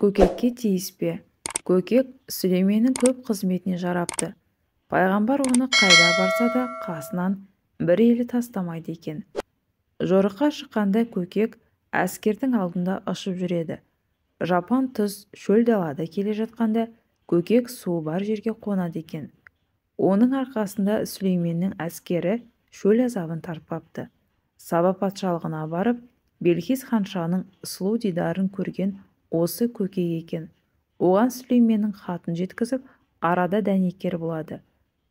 Көкекке тиіспе. Көкек Сүлейменнің көп қызметіне жарапты. Пайғамбар оны қайда барса да қасынан бір елі тастамайды екен. Жорыққа шыққанда көкек әскердің алдында ұшып жүреді. Жапан тұз шөл далада келе жатқанда көкек суы бар жерге қонады екен. Оның арқасында Сүлейменнің әскері шөл азабын тартпапты. Саба патшалығына барып, Белхис ханшаның сұлу дидарын көрген осы көкек екен. Оған Сүлейменнің хатын жеткізіп, арада дәнекер болады.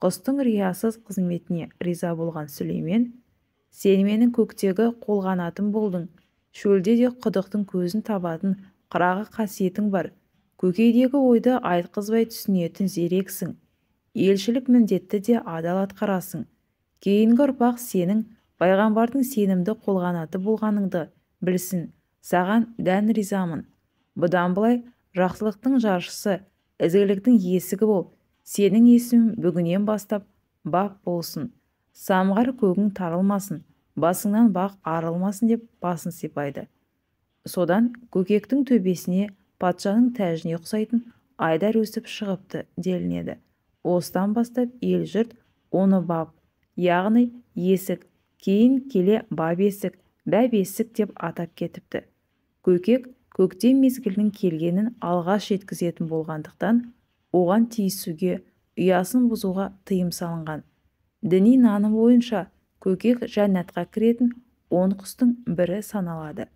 Құстың риясыз қызметіне риза болған Сүлеймен: «Сен менің көктегі қолғанатым болдың. Шөлде де құдықтың көзін табатын қырағы қасиетің бар. Көкейдегі ойды айтқызбай түсінетін зерексің. Елшілік міндетті де адал атқарасың. Кейінгі ұрпақ сенің пайғамбардың сенімді қолғанаты болғаныңды білсін. Саған дән ризамын. Бұдан былай жақсылықтың жаршысы, ізгіліктің есігі бол. Сенің есімің бүгіннен бастап бап болсын. Самғар көгің тарылмасын, басыңнан бақ арылмасын» деп басын сипайды. Содан көкектің төбесіне патшаның тәжіне ұқсайтын айдар өсіп шығыпты делінеді. Осыдан бастап ел-жұрт оны бап, яғни есік, кейін келе бап есік, бәп есік деп атап кетіпті. Көкек көктем мезгілінің келгенін алғаш жеткізетін болғандықтан, оған тиісуге, ұясын бұзуға тыйым салынған. Діни наным бойынша көкек жәннатқа кіретін 10 құстың бірі саналады.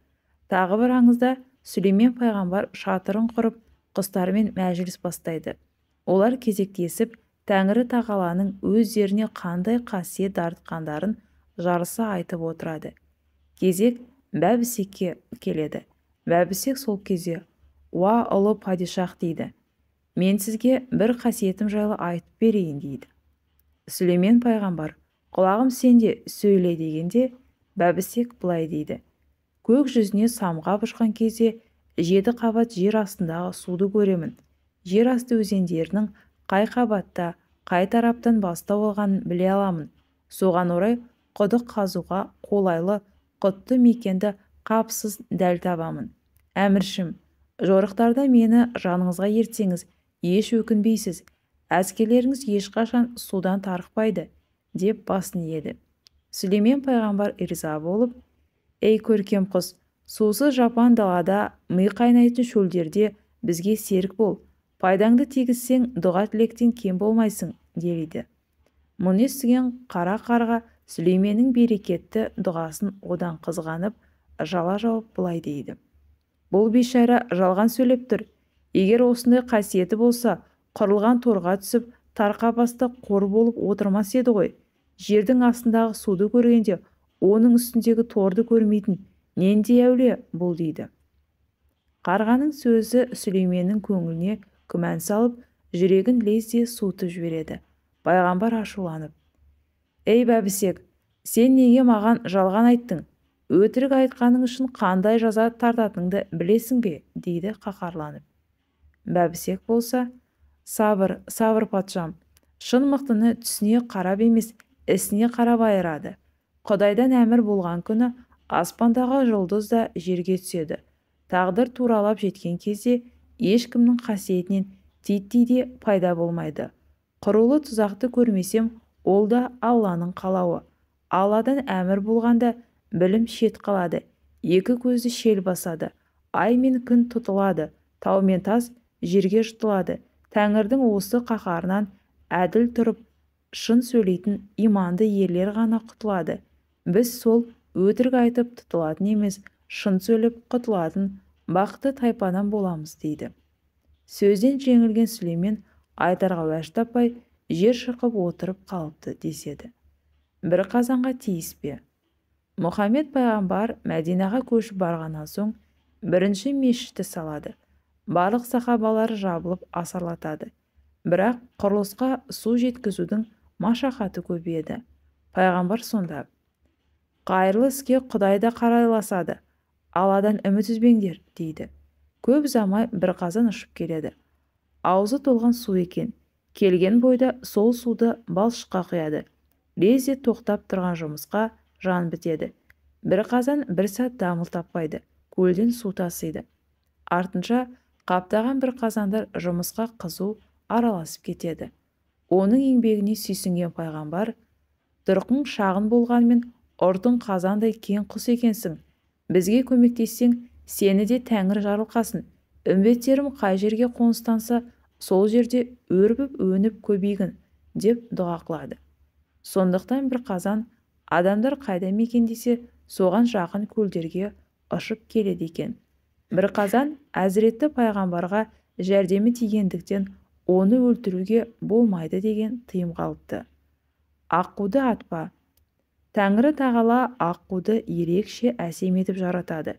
Тағы бір аңызда Сүлеймен пайғамбар шатырын құрып, құстармен мәжіліс бастайды. Олар кезектесіп, Тәңірі тағаланың өздеріне қандай қасиет дарытқандарын жарыса айтып отырады. Кезек бәбісекке келеді. Бәбісек сол кезде: «Уа ұлы падишах» дейді. «Мен сізге бір қасиетім жайлы айтып берейін» дейді. Сүлеймен пайғамбар: «Құлағым сенде, сөйле» дегенде, бәбісек былай дейді: «Көк жүзіне самғап ұшқан кезде 7 қабат жер астындағы суды көремін. Жер асты өзендерінің қай қабатта, қай тараптан бастау алғанын біле аламын. Соған орай құдық қазуға қолайлы құтты мекенді қапсыз дәл табамын. Әміршім, жорықтарда мені жаныңызға ертсеңіз, еш өкінбейсіз. Әскерлеріңіз ешқашан судан тарықпайды» деп басын иеді. Сүлеймен пайғамбар риза болып: «Ей көркем құс, сусыз жапан далада, ми қайнайтын шөлдерде бізге серік бол. Пайдаңды тигізсең, дұға тілектен кем болмайсың» дейді. Мұны естіген қара қарға Сүлейменнің берекетті дұғасын одан қызғанып, жала жауып былай дейді: «Бұл бейшара жалған сөйлеп тұр. Егер осындай қасиеті болса, құрылған торға түсіп, тарқа баста қор болып отырмас еді ғой. Жердің астындағы суды көргенде, оның үстіндегі торды көрмейтін нендей әулие бұл» дейді. Қарғаның сөзі Сүлейменнің көңіліне күмән салып, жүрегін лезде суытып жібереді. Пайғамбар ашуланып: «Ей бәбісек, сен неге маған жалған айттың? Өтірік айтқаның үшін қандай жаза тартатыныңды білесің бе?» дейді қаһарланып. Бәбісек болса: «Сабыр, сабыр патшам. Шын мықтыны түсіне қарап емес, ісіне қарап айырады. Құдайдан әмір болған күні аспандағы жұлдыз да жерге түседі. Тағдыр туралап жеткен кезде ешкімнің қасиетінен титтей де пайда болмайды. Құрулы тұзақты көрмесем, ол да Алланың қалауы. Алладан әмір болғанда білім шет қалады, екі көзді шел басады, ай мен күн тұтылады, тау мен тас жерге жұтылады. Тәңірдің осы қаһарынан әділ тұрып, шын сөйлейтін иманды ерлер ғана құтылады. Біз сол өтірік айтып тұтылатын емес, шын сөйлеп құтылатын бақытты тайпадан боламыз» дейді. Сөзден жеңілген Сүлеймен айтарға уәж таппай жер шырқып отырып қалыпты деседі. Бір қазанға тиіспе. Мұхаммед пайғамбар Мәдинаға көшіп барғаннан соң бірінші мешітті салады. Барлық сахабалар жабылып асарлатады. Бірақ құрылысқа су жеткізудің машақаты көп еді. Пайғамбар сонда: «Қайырлы іске Құдай да қарайласады. Алладан үміт үзбеңдер» дейді. Көп замай бір қазан ұшып келеді. Аузы толған су екен. Келген бойда сол суды балшыққа құяды. Лезде тоқтап тұрған жұмысқа жан бітеді. Бір қазан бір сәт дамыл таппайды. Көлден су тасиды. Артынша Қаптаған бір қазандар жұмысқа қызу араласып кетеді. Оның еңбегіне сүйсінген пайғамбар: «Тұрқың шағын болғанмен ұртың қазандай кең құс екенсің. Бізге көмектессең, сені де Тәңір жарылқасын. Үмбеттерім қай жерге қоныстанса, сол жерде өрбіп өніп көбейгін», деп дұға қылады. Сондықтан бір қазан адамдар қайда мекендесе, соған жақын көлдерге ұшып келеді екен. Бір қазан Әзіреті пайғамбарға жәрдемі тигендіктен оны өлтіруге болмайды деген тыйым қалыпты. Аққуды атпа. Тәңірі тағала аққуды ерекше әсем етіп жаратады.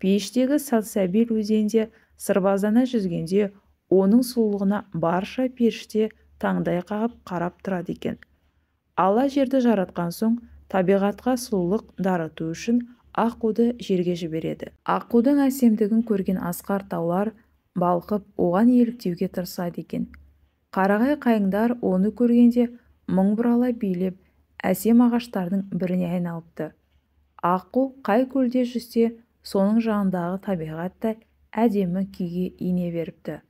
Пейіштегі Сальсабиль өзенде сырбаздана жүзгенде, оның сұлулығына барша періште таңдай қағып қарап тұрады екен. Алла жерді жаратқан соң, табиғатқа сұлулық дарыту үшін аққуды жерге жібереді. Аққудың әсемдігін көрген асқар таулар балқып, оған еліктеуге тырысады екен. Қарағай қайыңдар оны көргенде мың бұрала билеп, әсем ағаштардың біріне айналыпты. Аққу қай көлде жүрсе, соның жанындағы табиғатта әдемі күйге ене беріпті.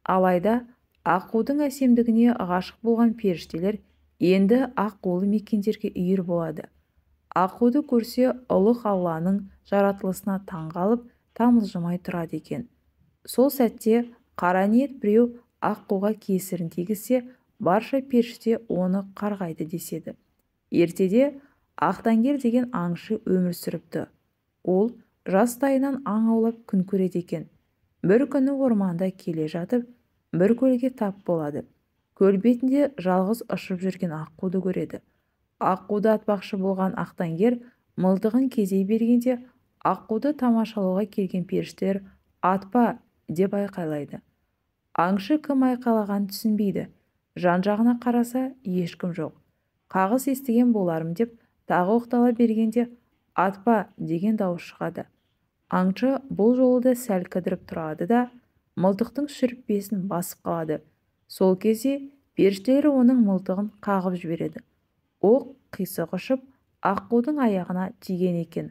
Алайда аққудың әсемдігіне ғашық болған періштелер енді аққулы мекендерге үйір болады. Аққуды көрсе, ұлық Алланың жаратылысына таңғалып, тамылжымай тұрады екен. Сол сәтте қара ниет біреу аққуға кесірін тигізсе, барша періште оны қарғайды деседі. Ертеде Ақтангер деген аңшы өмір сүріпті. Ол жастайынан аң аулап күн көреді екен. Бір күні орманда келе жатып, бір көлге тап болады. Көл бетінде жалғыз ұшып жүрген аққуды көреді. Аққуды атпақшы болған Ақтангер мылтығын кезей бергенде, аққуды тамашалауға келген періштелер «Атпа!» деп айқайлайды. Аңшы кім айқайлағанын түсінбейді. Жан-жағына қараса, ешкім жоқ. Қағыс естіген боларым деп тағы оқтала бергенде «Атпа!» деген дауыс шығады. Аңшы бұл жолы да сәл кідіріп тұрады да мылтықтың шүріппесін басып қалады. Сол кезде періштелер оның мылтығын қағып жібереді. Оқ қисық ұшып аққудың аяғына тиген екен.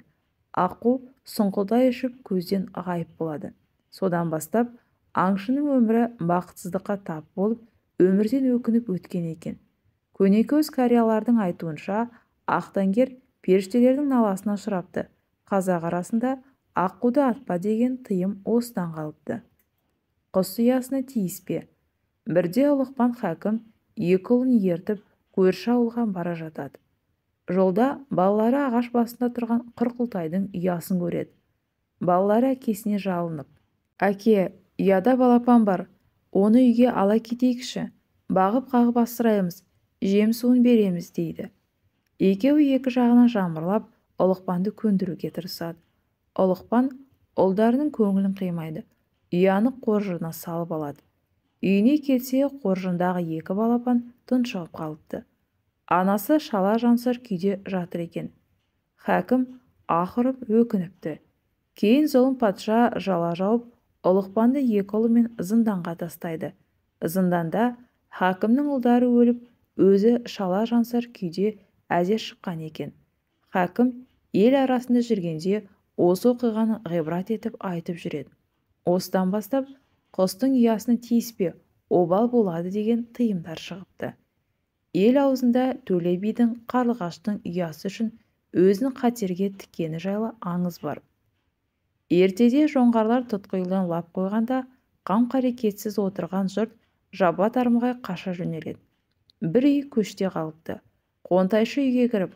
Аққу сұңқылдай ұшып көзден ғайып болады. Содан бастап аңшының өмірі бақытсыздыққа тап болып, өмірден өкініп өткен екен. Көнекөз қариялардың айтуынша, Ақтангер періштелердің наласына ұшырапты. Қазақ арасында аққуды атпа деген тыйым осыдан қалыпты. Құс ұясына тиіспе. Бірде Ұлықпан хакім екі ұлын ертіп көрші ауылға бара жатады. Жолда балалары ағаш басында тұрған құрқылтайдың ұясын көреді. Балалары әкесіне жалынып: «Әке, ұяда балапан бар, оны үйге ала кетейікші, бағып-қағып асыраймыз, жем суын береміз» дейді. Екеуі екі жағынан жамырлап Ұлықпанды көндіруге тырысады. Ұлықпан ұлдарының көңілін қимайды. Ұяны қоржынына салып алады. Үйіне келсе, қоржындағы екі балапан тұншығып қалыпты. Анасы шала жансар күйде жатыр екен. Хакім ақырып өкініпті. Кейін зұлым патша жала жауып, Ұлықпанды екі ұлымен зынданға тастайды. Зынданда хакімнің ұлдары өліп, өзі шала жансар күйде әзер шыққан екен. Хакім ел арасында жүргенде осы оқиғаны ғибрат етіп айтып жүреді. Осыдан бастап құстың ұясына тиіспе, обал болады деген тыйымдар шығыпты. Ел аузында Төле бидің қарлығаштың ұясы үшін өзін қатерге тіккені жайлы аңыз бар. Ертеде жоңғарлар тұтқиылдан лап қойғанда, қам-қарекетсіз отырған жұрт жаба-тармағай қаша жөнеледі. Бір үй көште қалыпты. Қонтайшы үйге кіріп: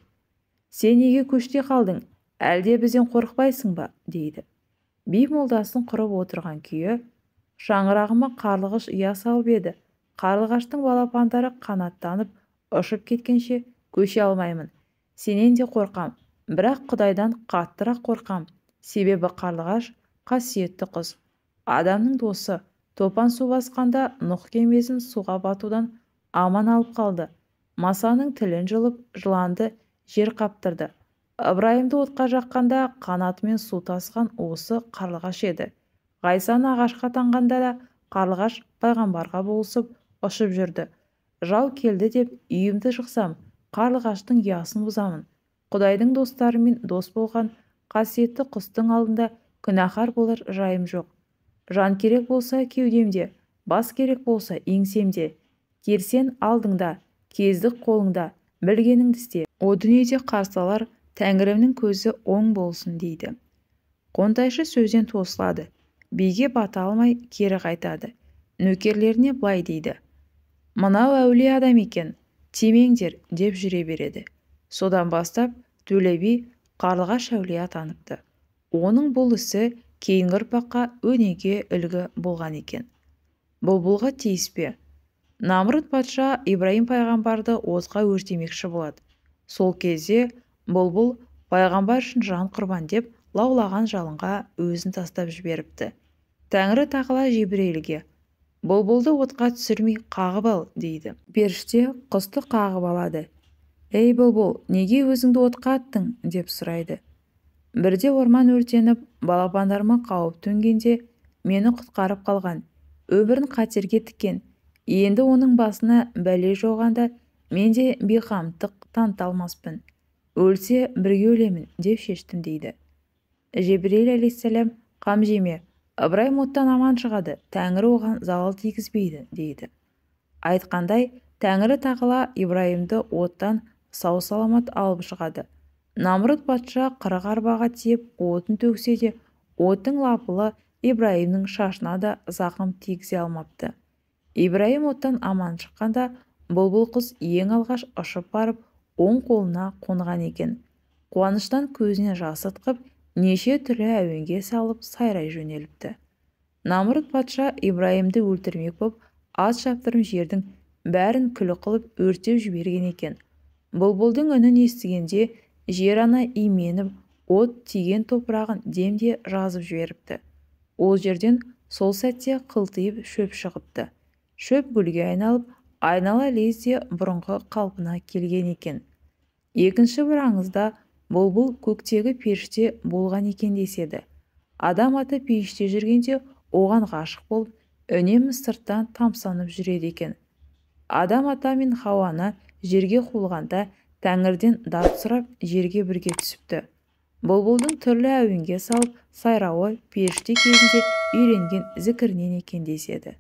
«Сен неге көште қалдың? Әлде бізден қорықпайсың ба?» дейді. Би молдасын құрып отырған күйі: «Шаңырағыма қарлығаш ұя салып еді. Қарлығаштың балапандары қанаттанып ұшып кеткенше көше алмаймын. Сенен де қорқам, бірақ Құдайдан қаттырақ қорқам. Себебі қарлығаш қасиетті құс, адамның досы. Топан су басқанда Нұх кемесін суға батудан аман алып қалды. Масаның тілін жұлып, жыланды жер қаптырды. Ыбырайымды отқа жаққанда қанатымен су тасқан осы қарлығаш еді. Ғайсаны ағашқа таңғанда да қарлығаш пайғамбарға болысып ұшып жүрді. Жау келді деп үйімді жықсам, қарлығаштың ұясын бұзамын. Құдайдың достарымен дос болған қасиетті құстың алдында күнәһар болар жайым жоқ. жан керек болса кеудемде, бас керек болса еңсемде, керсен алдыңда, кездік қолыңда, білгеніңді істе. О дүниеде қарсы алар Тәңірімнің көзі оң болсын дейді. Қонтайшы сөзден тосылады, биге бата алмай кері қайтады. Нөкерлеріне былай дейді: мынау әулие адам екен, тимеңдер деп жүре береді. Содан бастап Төле би Қарлығаш әулие атаныпты. Оның бұл ісі кейінгі ұрпаққа өнеге үлгі болған екен. Бұлбұлға тиіспе. Намрұт патша Ибраим пайғамбарды отқа өртемекші болады. Сол кезде бұлбұл пайғамбар үшін жан құрбан деп лаулаған жалынға өзін тастап жіберіпті. Тәңірі тағала Жебірейілге: бұлбұлды отқа түсірмей қағып ал дейді. Періште құсты қағып алады. Ей бұлбұл, неге өзіңді отқа аттың деп сұрайды. Бірде орман өртеніп, балапандарыма қауіп төнгенде мені құтқарып қалған, өмірін қатерге тіккен. Енді оның басына бәле жоғанда мен де бейқамдық таныта алмаспын. Өлсе бірге өлемін деп шештім дейді. Жебірейіл әлейхиссалам: қам жеме, Ыбырайым оттан аман шығады, Тәңірі оған залал тигізбейді дейді. Айтқандай, Тәңірі тағала Ибраимды оттан сау саламат алып шығады. Намрұт патша 40 арбаға тиеп отын төгсе де, оттың лапылы Ибраимнің шашына да зақым тигізе алмапты. Ибраим оттан аман шыққанда, бұлбұл құс ең алғаш ұшып барып, оң қолына қонған екен. Қуаныштан көзіне жас ытқып, неше түрлі әуенге салып сайрай жөнеліпті. Намрұт патша Ибраимді өлтірмек боп, ат шаптырым жердің бәрін күлі қылып өртеп жіберген екен. Бұлбұлдың үнін естігенде жер ана именіп, от тиген топырағын демде жазып жіберіпті. Ол жерден сол сәтте қылтиып шөп шығыпты. Шөп гүлге айналып, айнала лезде бұрынғы қалпына келген екен. Екінші бір аңызда бұлбұл көктегі періште болған екен деседі. Адам аты пейіште жүргенде оған ғашық болып, үнемі сырттан тамсанып жүреді екен. Адам ата мен Хауаны жерге қуылғанда Тәңірден дат сұрап жерге бірге түсіпті. Бұлбұлдың түрлі әуенге салып сайрауы періште кезінде үйренген зікірінен екен деседі.